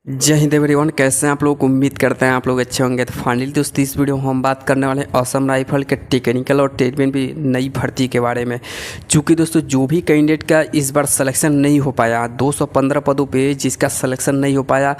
जय हिंद एवरीवन, कैसे हैं आप लोग। उम्मीद करते हैं आप लोग अच्छे होंगे। तो फाइनली दोस्तों इस वीडियो में हम बात करने वाले हैं असम राइफल के टेक्निकल और ट्रेडमेन भी नई भर्ती के बारे में। चूँकि दोस्तों जो भी कैंडिडेट का इस बार सिलेक्शन नहीं हो पाया, 215 पदों पे जिसका सिलेक्शन नहीं हो पाया,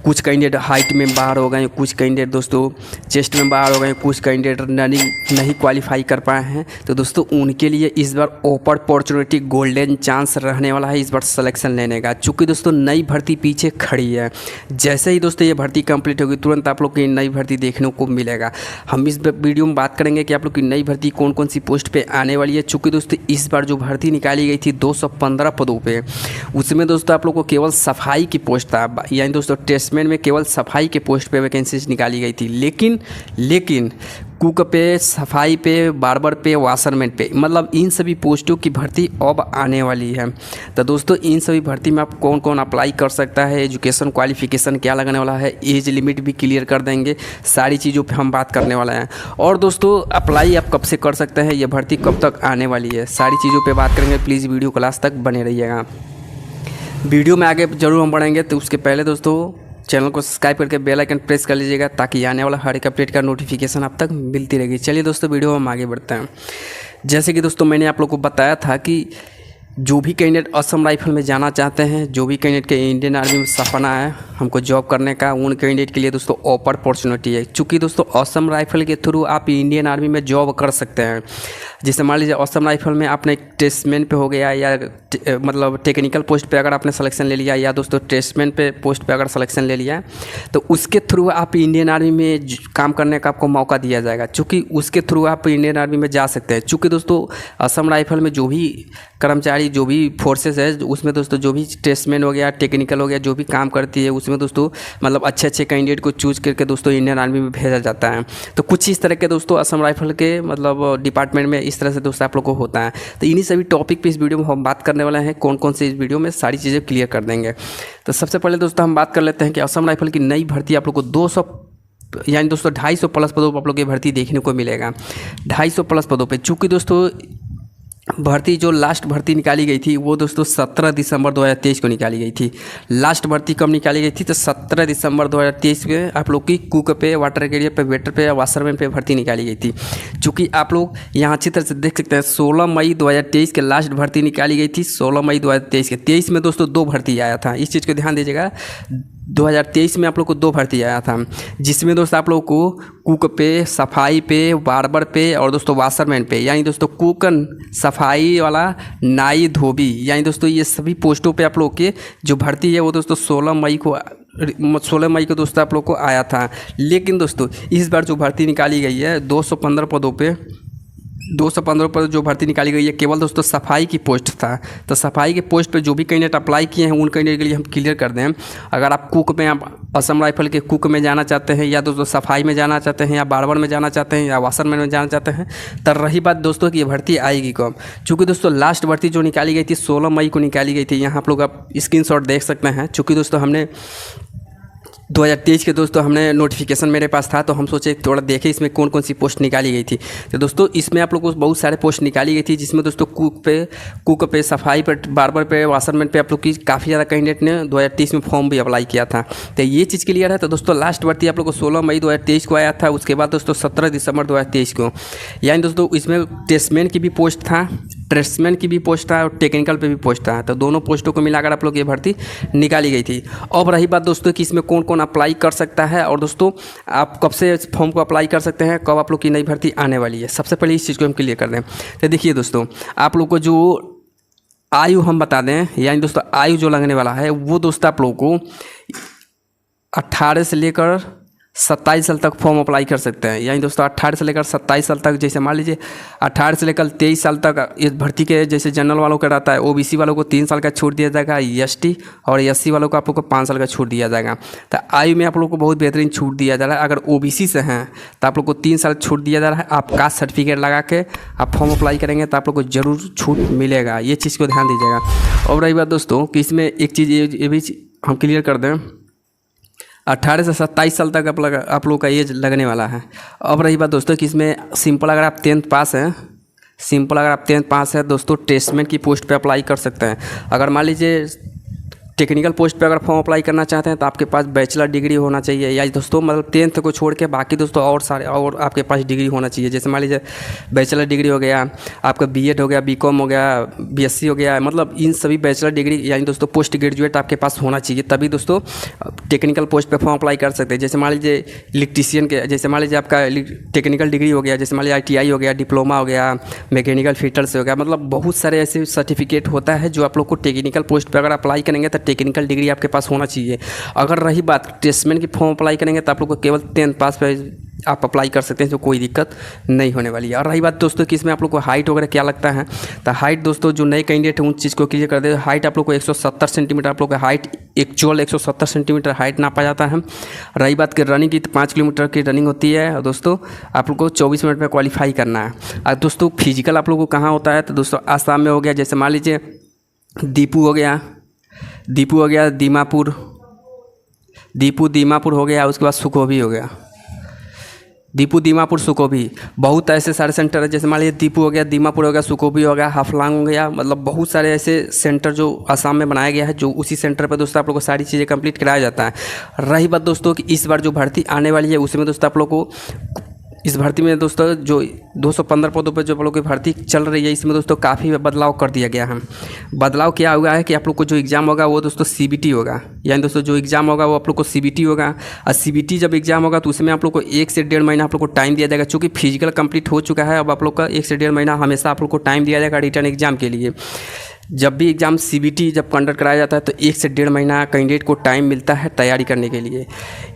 कुछ कैंडिडेट हाइट में बाहर हो गए, कुछ कैंडिडेट दोस्तों चेस्ट में बाहर हो गए, कुछ कैंडिडेट रनिंग नहीं क्वालिफाई कर पाए हैं, तो दोस्तों उनके लिए इस बार ओपन अपॉर्चुनिटी गोल्डन चांस रहने वाला है इस बार सिलेक्शन लेने का। चूँकि दोस्तों नई भर्ती पीछे खड़ी है, जैसे ही दोस्तों ये भर्ती कंप्लीट होगी तुरंत आप लोग की नई भर्ती देखने को मिलेगा। हम इस वीडियो में बात करेंगे कि आप लोग की नई भर्ती कौन कौन सी पोस्ट पे आने वाली है। चूँकि दोस्तों इस बार जो भर्ती निकाली गई थी 215 पदों पे, उसमें दोस्तों आप लोग को केवल सफाई की पोस्ट था, यानी दोस्तों टेस्टमेंट में केवल सफाई के पोस्ट पे वैकेंसीज निकाली गई थी। लेकिन कुक पे, सफाई पे, बार्बर पे, वाशरमैन पे, मतलब इन सभी पोस्टों की भर्ती अब आने वाली है। तो दोस्तों इन सभी भर्ती में आप कौन कौन अप्लाई कर सकता है, एजुकेशन क्वालिफिकेशन क्या लगने वाला है, एज लिमिट भी क्लियर कर देंगे, सारी चीज़ों पे हम बात करने वाला हैं। और दोस्तों अप्लाई आप कब से कर सकते हैं, ये भर्ती कब तक आने वाली है, सारी चीज़ों पर बात करेंगे। प्लीज़ वीडियो क्लास तक बने रहिएगा। वीडियो में आगे जरूर हम बढ़ेंगे, तो उसके पहले दोस्तों चैनल को सब्सक्राइब करके बेल आइकन प्रेस कर लीजिएगा ताकि आने वाला हर एक अपडेट का नोटिफिकेशन आप तक मिलती रहेगी। चलिए दोस्तों वीडियो में हम आगे बढ़ते हैं। जैसे कि दोस्तों मैंने आप लोग को बताया था कि जो भी कैंडिडेट असम राइफल में जाना चाहते हैं, जो भी कैंडिडेट के इंडियन आर्मी में सपना है हमको जॉब करने का, उन कैंडिडेट के लिए दोस्तों ओपन अपॉर्चुनिटी है। चूँकि दोस्तों असम राइफल के थ्रू आप इंडियन आर्मी में जॉब कर सकते हैं। जैसे मान लीजिए असम राइफल में आपने टेस्टमैन पे हो गया, या मतलब टेक्निकल पोस्ट पे अगर आपने सिलेक्शन ले लिया, या दोस्तों टेस्टमैन पे पोस्ट पे अगर सिलेक्शन ले लिया, तो उसके थ्रू आप इंडियन आर्मी में काम करने का आपको मौका दिया जाएगा। चूँकि उसके थ्रू आप इंडियन आर्मी में जा सकते हैं। चूँकि दोस्तों असम राइफल में जो भी कर्मचारी, जो भी फोर्सेस है, उसमें दोस्तों जो भी टेस्टमैन हो गया, टेक्निकल हो गया, जो भी काम करती है, उसमें दोस्तों मतलब अच्छे कैंडिडेट को चूज करके दोस्तों इंडियन आर्मी में भेजा जाता है। तो कुछ इस तरह के दोस्तों असम राइफल के मतलब डिपार्टमेंट में इस तरह से दोस्तों आप लोग को होता है। तो इन्हीं सभी टॉपिक पे इस वीडियो में हम बात करने वाले हैं। कौन कौन से इस वीडियो में सारी चीज़ें क्लियर कर देंगे। तो सबसे पहले दोस्तों हम बात कर लेते हैं कि असम राइफल की नई भर्ती आप लोग को 200 यानी दोस्तों 250 प्लस पदों पर आप लोग की भर्ती देखने को मिलेगा। 250 प्लस पदों पे। चूँकि दोस्तों भर्ती जो लास्ट भर्ती निकाली गई थी वो दोस्तों 17 दिसंबर 2023 को निकाली गई थी। लास्ट भर्ती कब निकाली गई थी, तो 17 दिसंबर 2023 में आप लोग की कुक पे, वाटर कैरियर पे, वेटर पे, वाशरमैन पे भर्ती निकाली गई थी। चूँकि आप लोग यहाँ अच्छी तरह से देख सकते हैं 16 मई 2023 के लास्ट भर्ती निकाली गई थी। 16 मई 2023 के 23 में दोस्तों 2 भर्ती आया था, इस चीज़ को ध्यान दीजिएगा। 2023 में आप लोग को 2 भर्ती आया था, जिसमें दोस्तों आप लोग को कुक पे, सफाई पे, बार्बर पे और दोस्तों वाशरमैन पे, यानी दोस्तों कुकन, सफाई वाला, नाई, धोबी, यानी दोस्तों ये सभी पोस्टों पे आप लोग के जो भर्ती है वो दोस्तों 16 मई को दोस्तों आप लोग को आया था। लेकिन दोस्तों इस बार जो भर्ती निकाली गई है 215 पदों पे, 215 पर जो भर्ती निकाली गई है केवल दोस्तों सफाई की पोस्ट था। तो सफाई के पोस्ट पे जो भी कैंडिडेट अप्लाई किए हैं उन कैंडिडेट के लिए हम क्लियर कर दें। अगर आप कुक में, आप असम राइफल के कुक में जाना चाहते हैं, या दोस्तों सफाई में जाना चाहते हैं, या बार्बर में जाना चाहते हैं, या वाशरमैन में जाना चाहते हैं, तब रही बात दोस्तों कि ये भर्ती आएगी कब। चूँकि दोस्तों लास्ट भर्ती जो निकाली गई थी 16 मई को निकाली गई थी। यहाँ आप लोग आप स्क्रीनशॉट देख सकते हैं। चूँकि दोस्तों हमने 2023 के दोस्तों हमने नोटिफिकेशन मेरे पास था, तो हम सोचे थोड़ा देखें इसमें कौन कौन सी पोस्ट निकाली गई थी। तो दोस्तों इसमें आप लोग को बहुत सारे पोस्ट निकाली गई थी, जिसमें दोस्तों कुक पे, सफाई पे, बार्बर पे, वाशरमैन पे आप लोग की काफ़ी ज़्यादा कैंडिडेट ने 2023 में फॉर्म भी अप्लाई किया था। तो ये चीज़ क्लियर है। तो दोस्तों लास्ट भर्ती आप लोग को 16 मई 2023 को आया था। उसके बाद दोस्तों 17 दिसंबर 2023 को, यानी दोस्तों इसमें टेस्टमैन की भी पोस्ट था, ट्रेड्समैन की भी पोस्ट था और टेक्निकल पे भी पोस्ट था। तो दोनों पोस्टों को मिलाकर आप लोग ये भर्ती निकाली गई थी। अब रही बात दोस्तों कि इसमें कौन कौन अप्लाई कर सकता है, और दोस्तों आप कब से इस फॉर्म को अप्लाई कर सकते हैं, कब आप लोग की नई भर्ती आने वाली है। सबसे पहले इस चीज़ को हम क्लियर कर दें। तो देखिए दोस्तों आप लोग को जो आयु हम बता दें, यानी दोस्तों आयु जो लगने वाला है वो दोस्तों आप लोग को 18 से लेकर 27 साल तक फॉर्म अप्लाई कर सकते हैं। यानी दोस्तों 18 से लेकर 27 साल तक, जैसे मान लीजिए 18 से लेकर 23 साल तक इस भर्ती के जैसे जनरल वालों का रहता है, ओबीसी वालों को 3 साल का छूट दिया जाएगा, एसटी और एससी वालों को आप लोग को 5 साल का छूट दिया जाएगा। तो आयु में आप लोग को बहुत बेहतरीन छूट दिया जा रहा है। अगर ओबीसी से हैं तो आप लोग को 3 साल छूट दिया जा रहा है। आप कास्ट सर्टिफिकेट लगा के आप फॉर्म अप्लाई करेंगे तो आप लोग को जरूर छूट मिलेगा, ये चीज़ को ध्यान दीजिएगा। और रही बात दोस्तों कि इसमें एक चीज़ ये भी हम क्लियर कर दें, 18 से 27 साल तक आप लोग का एज लगने वाला है। अब रही बात दोस्तों कि इसमें सिंपल अगर आप 10th पास हैं, दोस्तों टेस्टमेंट की पोस्ट पे अप्लाई कर सकते हैं। अगर मान लीजिए टेक्निकल पोस्ट पे अगर फॉर्म अप्लाई करना चाहते हैं तो आपके पास बैचलर डिग्री होना चाहिए, या दोस्तों मतलब 10th को छोड़ के बाकी दोस्तों और सारे और आपके पास डिग्री होना चाहिए। जैसे मान लीजिए बैचलर डिग्री हो गया, आपका B.Ed हो गया, B.Com हो गया, BSc हो गया, मतलब इन सभी बैचलर डिग्री यानी दोस्तों पोस्ट ग्रेजुएट आपके पास होना चाहिए, तभी दोस्तों टेक्निकल पोस्ट पे फॉर्म अप्लाई कर सकते हैं। जैसे मान लीजिए इलेक्ट्रीशियन के, जैसे मान लीजिए आपका टेक्निकल डिग्री हो गया, जैसे मान लीजिए ITI हो गया, डिप्लोमा हो गया, मैकेनिकल फिटर्स हो गया, मतलब बहुत सारे ऐसे सर्टिफिकेट होता है जो आप लोग को टेक्निकल पोस्ट पे अगर अप्लाई करेंगे तो टेक्निकल डिग्री आपके पास होना चाहिए। अगर रही बात टेस्टमैन की फॉर्म अप्लाई करेंगे तो आप लोग को केवल 10th पास पे आप अप्लाई कर सकते हैं, तो कोई दिक्कत नहीं होने वाली है। और रही बात दोस्तों कि इसमें आप लोग को हाइट वगैरह क्या लगता है, तो हाइट दोस्तों जो नए कैंडिडेट हैं उन चीज़ को क्लियर कर दे। हाइट आप लोग को 170 सेंटीमीटर, आप लोग का हाइट एक्चुअल 170 सेंटीमीटर हाइट नापा जाता है। रही बात की रनिंग की, तो 5 किलोमीटर की रनिंग होती है और दोस्तों आप लोग को 24 मिनट में क्वालिफाई करना है। और दोस्तों फिजिकल आप लोग को कहाँ होता है, तो दोस्तों आसाम में हो गया, जैसे मान लीजिए दीपू हो गया, दीमापुर हो गया, उसके बाद सुखोभी हो गया, दीमापुर सुखोभी, बहुत ऐसे सारे सेंटर है। जैसे मान लीजिए दीपू हो गया, दीमापुर हो गया, सुखोभी हो गया, हाफलांग हो गया, मतलब बहुत सारे ऐसे सेंटर जो असम में बनाया गया है, जो उसी सेंटर पर दोस्तों आप लोग को सारी चीज़ें कंप्लीट कराया जाता है। रही बात दोस्तों कि इस बार जो भर्ती आने वाली है उसमें दोस्तों आप लोग को इस भर्ती में दोस्तों जो 215 पदों पर जो आप लोग की भर्ती चल रही है, इसमें दोस्तों काफ़ी बदलाव कर दिया गया है। बदलाव क्या हुआ है कि आप लोग को जो एग्ज़ाम होगा वो दोस्तों CBT होगा, यानी दोस्तों जो एग्ज़ाम होगा वो आप लोग को CBT होगा। और CBT जब एग्ज़ाम होगा तो उसमें आप लोग को 1 से 1.5 महीना आप लोग को टाइम दिया जाएगा। चूँकि फिजिकल कंप्लीट हो चुका है, अब आप लोग का 1 से 1.5 महीना हमेशा आप लोग को टाइम दिया जाएगा रिटर्न एग्जाम के लिए। जब भी एग्ज़ाम CBT जब कंडक्ट कराया जाता है तो 1 से 1.5 महीना कैंडिडेट को टाइम मिलता है तैयारी करने के लिए।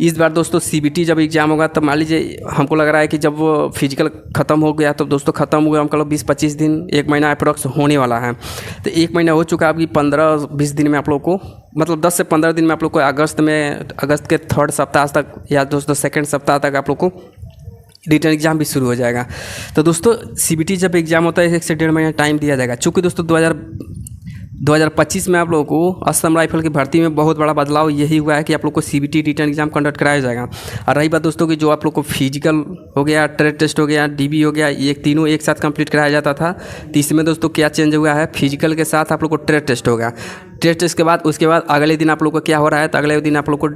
इस बार दोस्तों CBT जब एग्ज़ाम होगा तो मान लीजिए हमको लग रहा है कि जब वो फिजिकल ख़त्म हो गया तो दोस्तों ख़त्म हुआ हम कहो 20-25 दिन, 1 महीना अप्रॉक्स होने वाला है। तो 1 महीना हो चुका है, अभी 15-20 दिन में आप लोग को, मतलब 10 से 15 दिन में आप लोग को अगस्त के 3rd सप्ताह तक या दोस्तों 2nd सप्ताह तक आप लोग को रिटर्न एग्ज़ाम भी शुरू हो जाएगा। तो दोस्तों CBT जब एग्ज़ाम होता है 1 से 1.5 महीना टाइम दिया जाएगा। चूँकि दोस्तों 2025 में आप लोगों को असम राइफल की भर्ती में बहुत बड़ा बदलाव यही हुआ है कि आप लोग को CBT रिटर्न एग्जाम कंडक्ट कराया जाएगा। और रही बात दोस्तों कि जो आप लोग को फिजिकल हो गया, ट्रेड टेस्ट हो गया, DB हो गया, ये तीनों एक साथ कंप्लीट कराया जाता था। तो इसमें दोस्तों क्या चेंज हुआ है, फिजिकल के साथ आप लोग को ट्रेड टेस्ट होगा। ट्रेड टेस्ट के बाद उसके बाद अगले दिन आप लोग को क्या हो रहा है, तो अगले दिन आप लोग को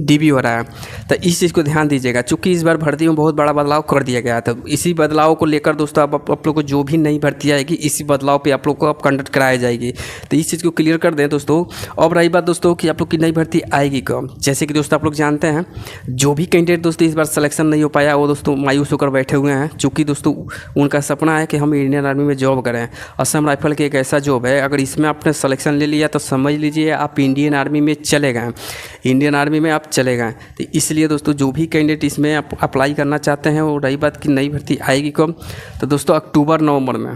DB हो रहा है। तो इस चीज़ को ध्यान दीजिएगा, चूँकि इस बार भर्ती में बहुत बड़ा बदलाव कर दिया गया था। इसी बदलाव को लेकर दोस्तों अब आप लोग को जो भी नई भर्ती आएगी इसी बदलाव पे आप लोग को अब कंडक्ट कराई जाएगी। तो इस चीज़ को क्लियर कर दें दोस्तों। अब रही बात दोस्तों कि आप लोग की नई भर्ती आएगी कब, जैसे कि दोस्तों आप लोग जानते हैं जो भी कैंडिडेट दोस्तों इस बार सिलेक्शन नहीं हो पाया वो दोस्तों मायूस होकर बैठे हुए हैं। चूँकि दोस्तों उनका सपना है कि हम इंडियन आर्मी में जॉब करें। असम राइफल की एक ऐसा जॉब है, अगर इसमें आपने सिलेक्शन ले लिया तो समझ लीजिए आप इंडियन आर्मी में चले गए, इंडियन आर्मी में आप चले गए। तो इसलिए दोस्तों जो भी कैंडिडेट इसमें अप्लाई करना चाहते हैं, वो रही बात कि नई भर्ती आएगी कब, तो दोस्तों अक्टूबर-नवंबर में।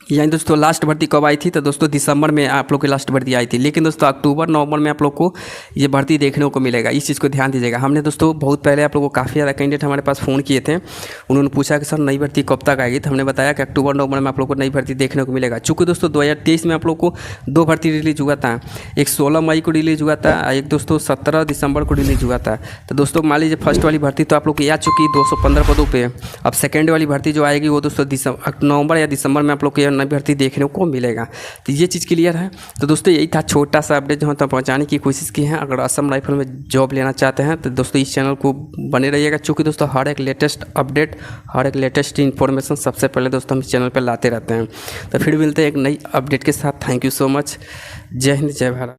यानी दोस्तों लास्ट भर्ती कब आई थी, तो दोस्तों दिसंबर में आप लोग की लास्ट भर्ती आई थी। लेकिन दोस्तों अक्टूबर-नवंबर में आप लोग को ये भर्ती देखने को मिलेगा, इस चीज़ को ध्यान दीजिएगा। हमने दोस्तों बहुत पहले आप लोगों को काफ़ी ज़्यादा कैंडिडेट हमारे पास फ़ोन किए थे, उन्होंने पूछा कि सर नई भर्ती कब तक आएगी, तो हमने बताया कि अक्टूबर-नवंबर में आप लोग को नई भर्ती देखने को मिलेगा। चूँकि दोस्तों 2023 में आप लोग को 2 भर्ती रिलीज हुआ था, एक 16 मई को रिलीज हुआ था, एक दोस्तों 17 दिसंबर को रिलीज हुआ था। तो दोस्तों मान लीजिए फर्स्ट वाली भर्ती तो आप लोग की आ चुकी 215 पदों पर। अब सेकेंड वाली भर्ती जो आएगी वो दोस्तों नवंबर या दिसंबर में आप लोग को नई भर्ती देखने को मिलेगा। तो ये चीज़ क्लियर है। तो दोस्तों यही था छोटा सा अपडेट जो हम तक पहुंचाने की कोशिश की है। अगर असम राइफल में जॉब लेना चाहते हैं तो दोस्तों इस चैनल को बने रहिएगा, क्योंकि दोस्तों हर एक लेटेस्ट अपडेट, हर एक लेटेस्ट इन्फॉर्मेशन सबसे पहले दोस्तों हम इस चैनल पर लाते रहते हैं। तो फिर मिलते हैं एक नई अपडेट के साथ। Thank you so much. जय हिंद, जय भारत।